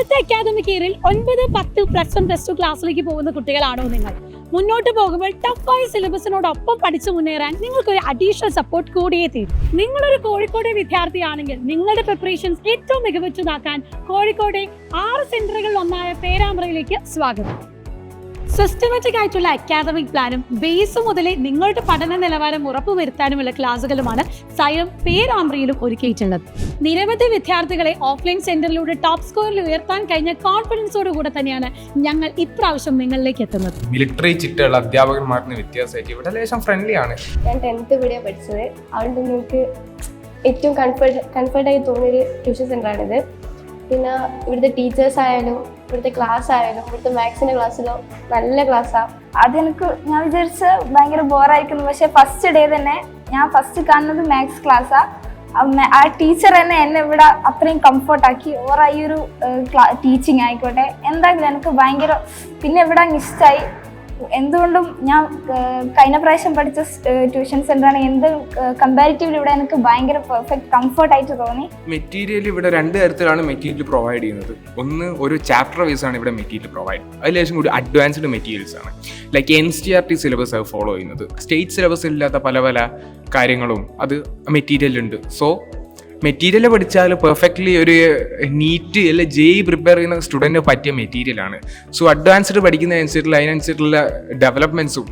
അടുത്ത അക്കാദമിക് ഇയറിൽ 9, 10, +1, +2 ക്ലാസ്സിലേക്ക് പോകുന്ന കുട്ടികളാണോ നിങ്ങൾ? മുന്നോട്ട് പോകുമ്പോൾ ടഫായ സിലബസിനോടൊപ്പം പഠിച്ചു മുന്നേറാൻ നിങ്ങൾക്കൊരു അഡീഷണൽ സപ്പോർട്ട് കൂടിയേ തീരും. നിങ്ങളൊരു കോഴിക്കോട് വിദ്യാർത്ഥിയാണെങ്കിൽ നിങ്ങളുടെ പ്രിപ്പറേഷൻസ് ഏറ്റവും മികവുറ്റതാക്കാൻ കോഴിക്കോടെ 6 സെന്ററുകളിൽ ഒന്നായ പേരാമ്പ്രയിലേക്ക് സ്വാഗതം. സിസ്റ്റമാറ്റിക് ആയിട്ടുള്ള അക്കാദമിക് പ്ലാനും ബേസ് മുതലേ നിങ്ങളുടെ പഠന നിലവാരം ഉറപ്പുവരുത്താനുമുള്ള ക്ലാസുകളുമാണ് സൈലം പേരാമ്പ്രയിലും ഒരുക്കിയിട്ടുള്ളത്. നിരവധി വിദ്യാർത്ഥികളെ ഓഫ്ലൈൻ സെന്ററിലൂടെ ടോപ്പ് സ്കോറിൽ ഉയർത്താൻ കഴിഞ്ഞ കോൺഫിഡൻസോടുകൂടെ തന്നെയാണ് ഞങ്ങൾ ഇപ്രാവശ്യം നിങ്ങളിലേക്ക് എത്തുന്നത്. മിലിറ്ററി ചിട്ടയുള്ള അധ്യാപകന്മാർക്ക് വ്യത്യാസമായിട്ട് ഇവിടെ ലേശം ഫ്രണ്ട്ലി ആണ്. ഞാൻ 10th ഇവിടെയാണ് പഠിച്ചത്. അതുകൊണ്ട് നിങ്ങൾക്ക് ഏറ്റവും കംഫർട്ടായി തോന്നിയൊരു ട്യൂഷൻ സെൻ്ററാണിത്. പിന്നെ ഇവിടുത്തെ ടീച്ചേഴ്സ് ആയാലും ഇവിടുത്തെ ക്ലാസ് ആയാലും ഇവിടുത്തെ മാത്സിൻ്റെ ക്ലാസ്സിലോ നല്ല ക്ലാസ്സാണ്. അതെനിക്ക് ഞാൻ വിചാരിച്ച് ഭയങ്കര ബോറായിരിക്കുന്നു. പക്ഷേ ഫസ്റ്റ് ഡേ തന്നെ ഞാൻ ഫസ്റ്റ് കാണുന്നത് മാത്സ് ക്ലാസ്സാണ്. ആ ടീച്ചർ തന്നെ എന്നെ ഇവിടെ അത്രയും കംഫർട്ടാക്കി. ഓർ ഈ ഒരു ടീച്ചിങ് ആയിക്കോട്ടെ എന്തായാലും എനിക്ക് ഭയങ്കര പിന്നെ ഇവിടെ ഇഷ്ടമായി. എന്തുകൊണ്ടും ഞാൻ കഴിഞ്ഞ പ്രാവശ്യം പഠിച്ച ട്യൂഷൻ സെൻ്ററാണ്. എന്ത് കമ്പാരിറ്റീവ്ലി ഇവിടെ എനിക്ക് ഭയങ്കര പെർഫെക്റ്റ് കംഫർട്ടായിട്ട് തോന്നി. മെറ്റീരിയൽ ഇവിടെ 2 തരത്തിലാണ് മെറ്റീരിയൽ പ്രൊവൈഡ് ചെയ്യുന്നത്. ഒന്ന് ഒരു ചാപ്റ്റർ വൈസ് ആണ് ഇവിടെ മെറ്റീരിയൽ പ്രൊവൈഡ്. അതിലേശം കൂടി അഡ്വാൻസ്ഡ് മെറ്റീരിയൽസ് ആണ്. ലൈക്ക് NCERT സിലബസ് ഫോളോ ചെയ്യുന്നത്. സ്റ്റേറ്റ് സിലബസ് ഇല്ലാത്ത പല പല കാര്യങ്ങളും അത് മെറ്റീരിയലുണ്ട്. സോ മെറ്റീരിയൽ പഠിച്ചാൽ പെർഫെക്റ്റ്ലി ഒരു നീറ്റ് അല്ലെ JEE പ്രിപ്പയർ ചെയ്യുന്ന സ്റ്റുഡൻറ്റിന് പറ്റിയ മെറ്റീരിയലാണ്. സോ അഡ്വാൻസ്ഡ് പഠിക്കുന്നതനുസരിച്ചുള്ള അതിനനുസരിച്ചുള്ള ഡെവലപ്മെൻറ്റ്സും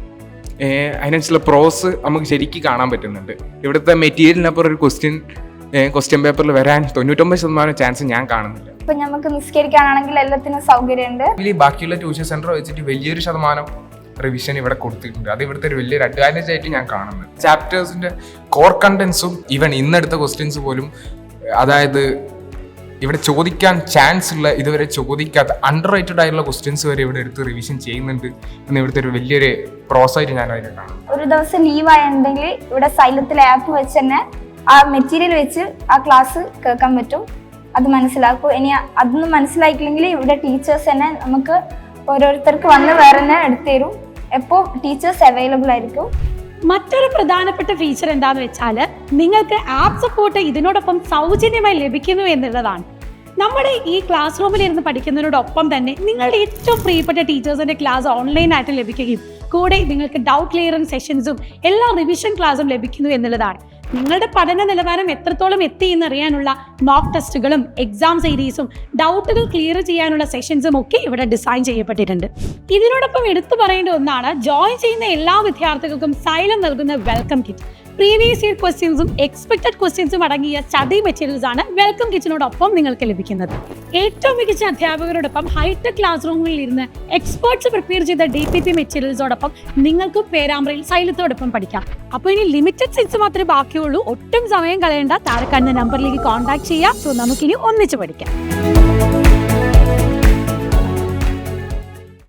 അതിനനുസരിച്ചുള്ള പ്രോസ് നമുക്ക് ശരിക്കും കാണാൻ പറ്റുന്നുണ്ട്. ഇവിടുത്തെ മെറ്റീരിയലിനപ്പുറം ഒരു ക്വസ്റ്റ്യൻ പേപ്പറിൽ വരാൻ 99% ചാൻസ് ഞാൻ കാണുന്നില്ല. ഇപ്പം നമുക്ക് നിസ്കരിക്കാനാണെങ്കിൽ എല്ലാത്തിനും സൗകര്യമുണ്ട്. ബാക്കിയുള്ള ട്യൂഷൻ സെൻറ്റർ വെച്ചിട്ട് വലിയൊരു ശതമാനം റിവിഷൻ ഇവിടെ കൊടുത്തിട്ടുണ്ട്. അത് ഇവിടുത്തെ ഒരു വലിയൊരു അഡ്വാൻറ്റേജ് ആയിട്ട് ഞാൻ കാണുന്നത്. ചാപ്റ്റേഴ്സിന്റെ കോർ കണ്ടന്റ്സും ഈവൻ ഇന്നെടുത്ത ക്വസ്റ്റ്യൻസ് പോലും, അതായത് ഇവിടെ ചോദിക്കാൻ ചാൻസ് ഉള്ള ഇതുവരെ ചോദിക്കാത്ത അണ്ടർ റേറ്റഡ് ആയിട്ടുള്ള ക്വസ്റ്റ്യൻസ് വരെ ഇവിടെ എടുത്ത് റിവിഷൻ ചെയ്യുന്നുണ്ട് എന്ന് ഇവിടുത്തെ ഒരു വലിയൊരു പ്രോസായിട്ട് ഞാൻ അതിനെ കാണുന്നു. ഒരു ദിവസം ലീവായിട്ടുണ്ടെങ്കിൽ ഇവിടെ സൈലത്തിലെ ആപ്പ് വെച്ച് തന്നെ ആ മെറ്റീരിയൽ വെച്ച് ആ ക്ലാസ് കേൾക്കാൻ പറ്റും. അത് മനസ്സിലാക്കും. ഇനി അതൊന്നും മനസ്സിലാക്കിയില്ലെങ്കിൽ ഇവിടെ ടീച്ചേഴ്സ് തന്നെ നമുക്ക് ഓരോരുത്തർക്ക് വന്ന് വേറെ തന്നെ എടുത്തു തരും. എപ്പോൾ ടീച്ചേഴ്സ് അവൈലബിൾ ആയിരിക്കും. മറ്റൊരു പ്രധാനപ്പെട്ട ഫീച്ചർ എന്താണെന്ന് വെച്ചാൽ നിങ്ങൾക്ക് ആപ്പ് സപ്പോർട്ട് ഇതിനോടൊപ്പം സൗജന്യമായി ലഭിക്കുന്നു എന്നുള്ളതാണ്. നമ്മുടെ ഈ ക്ലാസ് റൂമിൽ ഇരുന്ന് പഠിക്കുന്നതിനോടൊപ്പം തന്നെ നിങ്ങളുടെ ഏറ്റവും പ്രിയപ്പെട്ട ടീച്ചേഴ്സിന്റെ ക്ലാസ് ഓൺലൈനായിട്ട് ലഭിക്കുകയും കൂടെ നിങ്ങൾക്ക് ഡൗട്ട് ക്ലിയറൻസ് സെഷൻസും എല്ലാ റിവിഷൻ ക്ലാസ്സും ലഭിക്കുന്നു എന്നുള്ളതാണ്. നിങ്ങളുടെ പഠന നിലവാരം എത്രത്തോളം എത്തി എന്നറിയാനുള്ള മോക്ക് ടെസ്റ്റുകളും എക്സാം സീരീസും ഡൗട്ടുകൾ ക്ലിയർ ചെയ്യാനുള്ള സെഷൻസും ഒക്കെ ഇവിടെ ഡിസൈൻ ചെയ്യപ്പെട്ടിട്ടുണ്ട്. ഇതിനോടൊപ്പം എടുത്തു പറയേണ്ട ഒന്നാണ്, ജോയിൻ ചെയ്യുന്ന എല്ലാ വിദ്യാർത്ഥികൾക്കും സൈലം നൽകുന്ന വെൽക്കം കിറ്റ്. പ്രീവിയസ് ഇയർ ക്വസ്റ്റ്യൻസും എക്സ്പെക്റ്റഡ് ക്വസ്റ്റ്യൻസും അടങ്ങിയ സ്റ്റഡി മെറ്റീരിയൽസ് ആണ് വെൽക്കം കിറ്റിനോടൊപ്പം നിങ്ങൾക്ക് ലഭിക്കുന്നത്. ഏറ്റവും മികച്ച അധ്യാപകരോടൊപ്പം ഹൈടെക് ക്ലാസ് റൂമിൽ ഇരുന്ന് എക്സ്പേർട്സ് പ്രിപ്പയർ ചെയ്ത DPP മെറ്റീരിയൽസോടൊപ്പം നിങ്ങൾക്ക് പേരാമ്പ്രയിൽ സൈലത്തോടൊപ്പം പഠിക്കാം. അപ്പോൾ ഇനി ലിമിറ്റഡ് സീറ്റ്സ് മാത്രമേ ബാക്കിയുള്ളൂ. ഒട്ടും സമയം കളയേണ്ട. താഴെ കാണുന്ന നമ്പറിലേക്ക് കോൺടാക്ട് ചെയ്യാം. സോ നമുക്കിനി ഒന്നിച്ച് പഠിക്കാം.